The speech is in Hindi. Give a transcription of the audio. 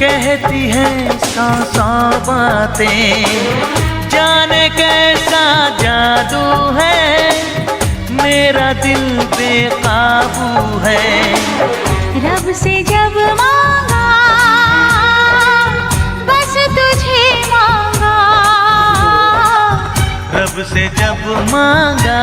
कहती है सौ सौ बातें, जाने कैसा जादू है, मेरा दिल बेकाबू है। रब से जब मांगा बस तुझे मांगा, रब से जब मांगा